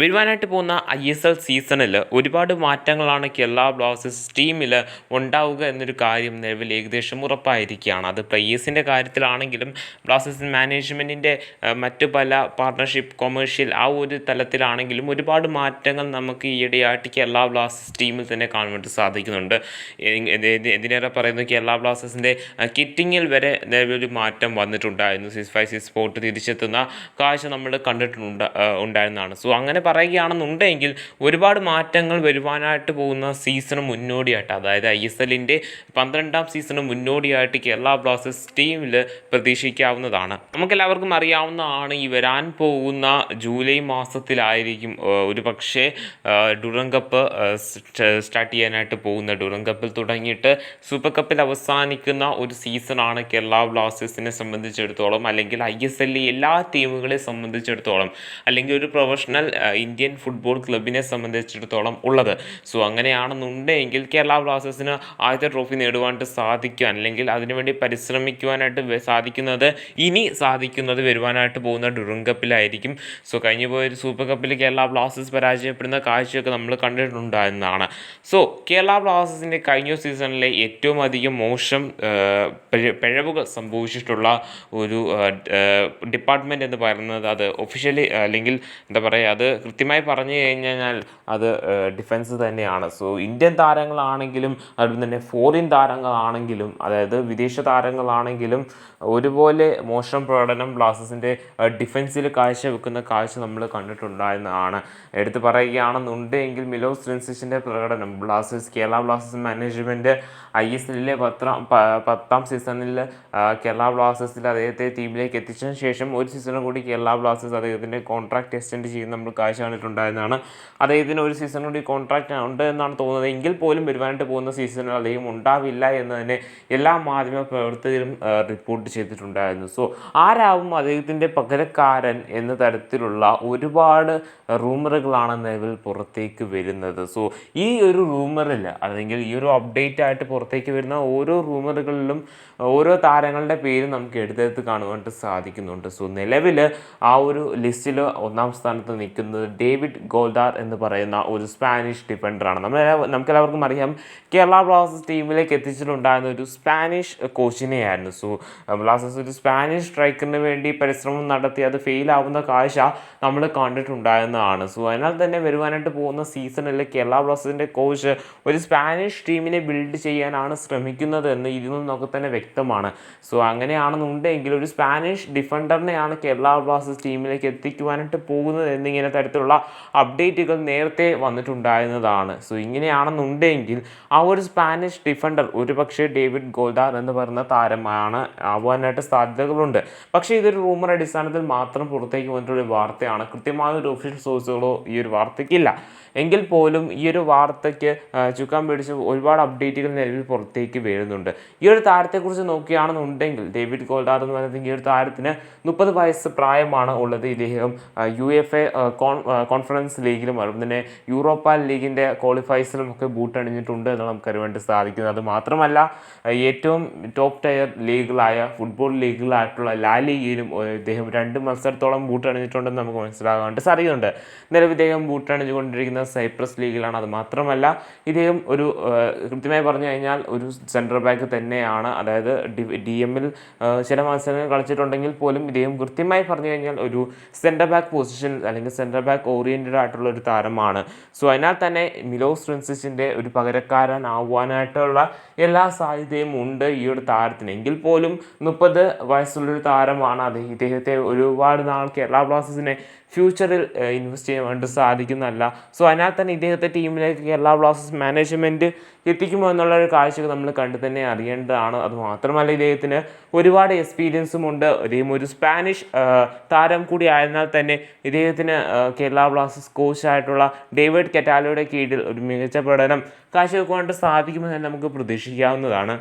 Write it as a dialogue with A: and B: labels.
A: വരുവാനായിട്ട് പോകുന്ന ISL സീസണിൽ ഒരുപാട് മാറ്റങ്ങളാണ് കേരള ബ്ലാസ്റ്റേഴ്സ് ടീമിൽ ഉണ്ടാവുക എന്നൊരു കാര്യം നിലവിൽ ഏകദേശം ഉറപ്പായിരിക്കുകയാണ്. അത് പ്ലേയേഴ്സിൻ്റെ കാര്യത്തിലാണെങ്കിലും ബ്ലാസ്റ്റേഴ്സ് മാനേജ്മെൻറ്റിൻ്റെ മറ്റു പല പാർട്ണർഷിപ്പ് കൊമേഴ്ഷ്യൽ ആ ഒരു തലത്തിലാണെങ്കിലും ഒരുപാട് മാറ്റങ്ങൾ നമുക്ക് ഈയിടെയായിട്ട് കേരള ബ്ലാസ്റ്റേഴ്സ് ടീമിൽ തന്നെ കാണാൻ വേണ്ടി സാധിക്കുന്നുണ്ട്. എന്തിനേറെ പറയുന്നു, കേരള ബ്ലാസ്റ്റേഴ്സിൻ്റെ കിറ്റിങ്ങിൽ വരെ നിലവിലൊരു മാറ്റം വന്നിട്ടുണ്ടായിരുന്നു. 656 സ്പോർട്ട് തിരിച്ചെത്തുന്ന കാഴ്ച നമ്മൾ ഉണ്ടായിരുന്നതാണ്. സോ അങ്ങനെ പറയുകയാണെന്നുണ്ടെങ്കിൽ ഒരുപാട് മാറ്റങ്ങൾ വരുവാനായിട്ട് പോകുന്ന സീസണ് മുന്നോടിയായിട്ട്, അതായത് ISLൻ്റെ 12ാം സീസണ് മുന്നോടിയായിട്ട് കേരള ബ്ലാസ്റ്റേഴ്സ് ടീമിൽ പ്രതീക്ഷിക്കാവുന്നതാണ്. നമുക്കെല്ലാവർക്കും അറിയാവുന്നതാണ്, ഈ വരാൻ പോകുന്ന ജൂലൈ മാസത്തിലായിരിക്കും ഒരു പക്ഷേ ഡുറൻ കപ്പ് സ്റ്റാർട്ട് ചെയ്യാനായിട്ട് പോകുന്ന. ഡുറൻ കപ്പിൽ തുടങ്ങിയിട്ട് സൂപ്പർ കപ്പിൽ അവസാനിക്കുന്ന ഒരു സീസണാണ് കേരള ബ്ലാസ്റ്റേഴ്സിനെ സംബന്ധിച്ചിടത്തോളം, അല്ലെങ്കിൽ ISL എല്ലാ ടീമുകളെ സംബന്ധിച്ചിടത്തോളം, അല്ലെങ്കിൽ ഒരു പ്രൊഫഷണൽ ഇന്ത്യൻ ഫുട്ബോൾ ക്ലബിനെ സംബന്ധിച്ചിടത്തോളം ഉള്ളത്. സോ അങ്ങനെയാണെന്നുണ്ടെങ്കിൽ കേരള ബ്ലാസ്റ്റേഴ്സിന് ആദ്യത്തെ ട്രോഫി നേടുവാനായിട്ട് സാധിക്കുക, അല്ലെങ്കിൽ അതിനുവേണ്ടി പരിശ്രമിക്കുവാനായിട്ട് സാധിക്കുന്നത് വരുവാനായിട്ട് പോകുന്ന ഡുറൻ കപ്പിലായിരിക്കും. സോ കഴിഞ്ഞു പോയൊരു സൂപ്പർ കപ്പിൽ കേരള ബ്ലാസ്റ്റേഴ്സ് പരാജയപ്പെടുന്ന കാഴ്ചയൊക്കെ നമ്മൾ കണ്ടിട്ടുണ്ടായിരുന്നതാണ്. സോ കേരള ബ്ലാസ്റ്റേഴ്സിൻ്റെ കഴിഞ്ഞ സീസണിലെ ഏറ്റവും അധികം മോശം പിഴവുകൾ സംഭവിച്ചിട്ടുള്ള ഒരു ഡിപ്പാർട്ട്മെൻറ്റ് എന്ന് പറയുന്നത് അത് ഒഫീഷ്യലി, അല്ലെങ്കിൽ എന്താ പറയുക, അത് കൃത്യമായി പറഞ്ഞു കഴിഞ്ഞാൽ അത് ഡിഫൻസ് തന്നെയാണ്. സോ ഇന്ത്യൻ താരങ്ങളാണെങ്കിലും അതുപോലെ തന്നെ ഫോറിൻ താരങ്ങളാണെങ്കിലും, അതായത് വിദേശ താരങ്ങളാണെങ്കിലും ഒരുപോലെ മോശം പ്രകടനം ബ്ലാസ്റ്റേഴ്സിൻ്റെ ഡിഫൻസിൽ കാഴ്ചവെക്കുന്ന കാഴ്ച നമ്മൾ കണ്ടിട്ടുണ്ടായിരുന്നതാണ്. എടുത്ത് പറയുകയാണെന്നുണ്ടെങ്കിൽ മിലോസ് റിൻസിച്ചിൻ്റെ പ്രകടനം കേരള ബ്ലാസ്റ്റേഴ്സ് മാനേജ്മെൻറ്റ് ISLലെ 10ാം സീസണിൽ കേരള ബ്ലാസ്റ്റേഴ്സിൽ അദ്ദേഹത്തെ ടീമിലേക്ക് എത്തിച്ചതിന് ശേഷം ഒരു സീസണും കൂടി കേരള ബ്ലാസ്റ്റേഴ്സ് അദ്ദേഹത്തിൻ്റെ കോൺട്രാക്റ്റ് എക്സ്റ്റെൻഡ് ചെയ്യുന്ന നമ്മൾ കാഴ്ച കണ്ടിട്ടുണ്ടായിരുന്നതാണ്. അദ്ദേഹത്തിന് ഒരു സീസൺ കൂടി കോൺട്രാക്റ്റ് ഉണ്ട് എന്നാണ് തോന്നുന്നത്. എങ്കിൽ പോലും വരുവാനായിട്ട് പോകുന്ന സീസണിൽ അദ്ദേഹം ഉണ്ടാവില്ല എന്ന് തന്നെ എല്ലാ മാധ്യമ പ്രവർത്തകരും റിപ്പോർട്ട് ചെയ്തിട്ടുണ്ടായിരുന്നു. സോ ആരാവും അദ്ദേഹത്തിൻ്റെ പകരക്കാരൻ എന്ന തരത്തിലുള്ള ഒരുപാട് റൂമറുകളാണ് നിലവിൽ പുറത്തേക്ക് വരുന്നത്. സോ ഈ ഒരു റൂമറിൽ, അല്ലെങ്കിൽ ഈ ഒരു അപ്ഡേറ്റ് ആയിട്ട് പുറത്തേക്ക് വരുന്ന ഓരോ റൂമറുകളിലും ഓരോ താരങ്ങളുടെ പേര് നമുക്ക് എടുത്തെടുത്ത് കാണുവാനായിട്ട് സാധിക്കുന്നുണ്ട്. സോ നിലവിൽ ആ ഒരു ലിസ്റ്റിൽ 1ാം സ്ഥാനത്ത് നിൽക്കുന്നത് ഡേവിഡ് ഗോൾഡാർ എന്ന് പറയുന്ന ഒരു സ്പാനിഷ് ഡിഫൻഡറാണ്. നമുക്കെല്ലാവർക്കും അറിയാം, കേരള ബ്ലാസ്റ്റേഴ്സ് ടീമിലേക്ക് എത്തിച്ചിട്ടുണ്ടായിരുന്ന ഒരു സ്പാനിഷ് കോച്ചിനെയായിരുന്നു. സോ ബ്ലാസ്റ്റേഴ്സ് ഒരു സ്പാനിഷ് സ്ട്രൈക്കറിന് വേണ്ടി പരിശ്രമം നടത്തി അത് ഫെയിലാവുന്ന കാഴ്ച നമ്മൾ കണ്ടിട്ടുണ്ടായിരുന്നതാണ്. സോ അതിനാൽ തന്നെ വരുവാനായിട്ട് പോകുന്ന സീസണിൽ കേരള ബ്ലാസ്റ്റേഴ്സിൻ്റെ കോച്ച് ഒരു സ്പാനിഷ് ടീമിനെ ബിൽഡ് ചെയ്യാനാണ് ശ്രമിക്കുന്നത് എന്ന് ഇതിൽ നിന്നൊക്കെ തന്നെ വ്യക്തമാണ്. സോ അങ്ങനെയാണെന്നുണ്ടെങ്കിൽ ഒരു സ്പാനിഷ് ഡിഫൻഡറിനെയാണ് കേരള ബ്ലാസ്റ്റേഴ്സ് ടീമിലേക്ക് എത്തിക്കുവാനായിട്ട് പോകുന്നത് എന്നിങ്ങനെ തരത്തിലുള്ള അപ്ഡേറ്റുകൾ നേരത്തെ വന്നിട്ടുണ്ടായിരുന്നതാണ്. സോ ഇങ്ങനെയാണെന്നുണ്ടെങ്കിൽ ആ ഒരു സ്പാനിഷ് ഡിഫൻഡർ ഒരുപക്ഷെ ഡേവിഡ് ഗോൾഡാർ എന്ന് പറയുന്ന താരമാണ് ആവാനായിട്ട് സാധ്യതകളുണ്ട്. പക്ഷേ ഇതൊരു റൂമർ അടിസ്ഥാനത്തിൽ മാത്രം പുറത്തേക്ക് വന്നിട്ടുള്ള വാർത്തയാണ്. കൃത്യമായ ഒരു ഒഫീഷ്യൽ സോഴ്സുകളോ ഈ ഒരു വാർത്തയ്ക്കില്ല. എങ്കിൽ പോലും ഈ ഒരു വാർത്തയ്ക്ക് ചുക്കാൻ പിടിച്ച് ഒരുപാട് അപ്ഡേറ്റുകൾ നിലവിൽ പുറത്തേക്ക് വരുന്നുണ്ട്. ഈ ഒരു താരത്തെക്കുറിച്ച് നോക്കുകയാണെന്നുണ്ടെങ്കിൽ ഡേവിഡ് ഗോൾഡാർ എന്ന് പറയുന്നത് ഈ ഒരു താരത്തിന് 30 വയസ്സ് പ്രായമാണ് ഉള്ളത്. ഇദ്ദേഹം UEFA കോൺഫറൻസ് ലീഗിലും അതുപോലെ തന്നെ യൂറോപ്പ ലീഗിൻ്റെ ക്വാളിഫയേഴ്സിലും ഒക്കെ ബൂട്ടണിഞ്ഞിട്ടുണ്ട് എന്ന് നമുക്കറിയാൻ വേണ്ടി സാധിക്കുന്നത്. അത് മാത്രമല്ല, ഏറ്റവും ടോപ്പ് ടയർ ലീഗുകളായ ഫുട്ബോൾ ലീഗുകളായിട്ടുള്ള ലാ ലീഗയിലും ഇദ്ദേഹം 2 മത്സരത്തോളം ബൂട്ടണിഞ്ഞിട്ടുണ്ടെന്ന് നമുക്ക് മനസ്സിലാകാനായിട്ട് സാധിക്കുന്നുണ്ട്. നിലവിൽ ഇദ്ദേഹം ബൂട്ടണിഞ്ഞുകൊണ്ടിരിക്കുന്ന സൈപ്രസ് ലീഗിലാണ്. അത് മാത്രമല്ല, ഇദ്ദേഹം ഒരു കൃത്യമായി പറഞ്ഞു കഴിഞ്ഞാൽ ഒരു സെൻട്രൽ ബാക്ക് തന്നെയാണ്. അതായത് DM-ൽ ചില മത്സരങ്ങൾ കളിച്ചിട്ടുണ്ടെങ്കിൽ പോലും ഇദ്ദേഹം കൃത്യമായി പറഞ്ഞു കഴിഞ്ഞാൽ ഒരു സെൻറ്റർ ബാക്ക് പൊസിഷൻ, അല്ലെങ്കിൽ സെൻറ്റർ ബാക്ക് ഓറിയൻറ്റഡ് ആയിട്ടുള്ള ഒരു താരമാണ്. സോ അതിനാൽ തന്നെ മിലോസ് റിൻസിച്ചിൻ്റെ ഒരു പകരക്കാരനാവാനായിട്ടുള്ള എല്ലാ സാധ്യതയും ഉണ്ട് ഈ ഒരു താരത്തിന്. എങ്കിൽ പോലും 30 വയസ്സുള്ളൊരു താരമാണ്. ഇദ്ദേഹത്തെ ഒരുപാട് നാൾ കേരള ബ്ലാസ്റ്റേഴ്സിനെ ഫ്യൂച്ചറിൽ ഇൻവെസ്റ്റ് ചെയ്യാൻ വേണ്ടി സാധിക്കുന്നതല്ല. സോ അതിനാൽ തന്നെ ഇദ്ദേഹത്തെ ടീമിലേക്ക് കേരള ബ്ലാസ്റ്റേഴ്സ് മാനേജ്മെൻറ്റ് എത്തിക്കുമോ എന്നുള്ളൊരു കാഴ്ചകൾ നമ്മൾ കണ്ടു തന്നെ അറിയേണ്ടതാണ്. അതുമാത്രമല്ല, ഇദ്ദേഹത്തിന് ഒരുപാട് എക്സ്പീരിയൻസും ഉണ്ട്. ഇദ്ദേഹം ഒരു സ്പാനിഷ് താരം കൂടി ആയതിനാൽ തന്നെ ഇദ്ദേഹത്തിന് കേരള ബ്ലാസ്റ്റേഴ്സ് കോച്ചായിട്ടുള്ള ഡേവിഡ് കെറ്റാലോയുടെ കീഴിൽ ഒരു മികച്ച പ്രകടനം കാഴ്ചവെക്കുവാനായിട്ട് സാധിക്കുമെന്ന് തന്നെ നമുക്ക് പ്രതീക്ഷിക്കാവുന്നതാണ്.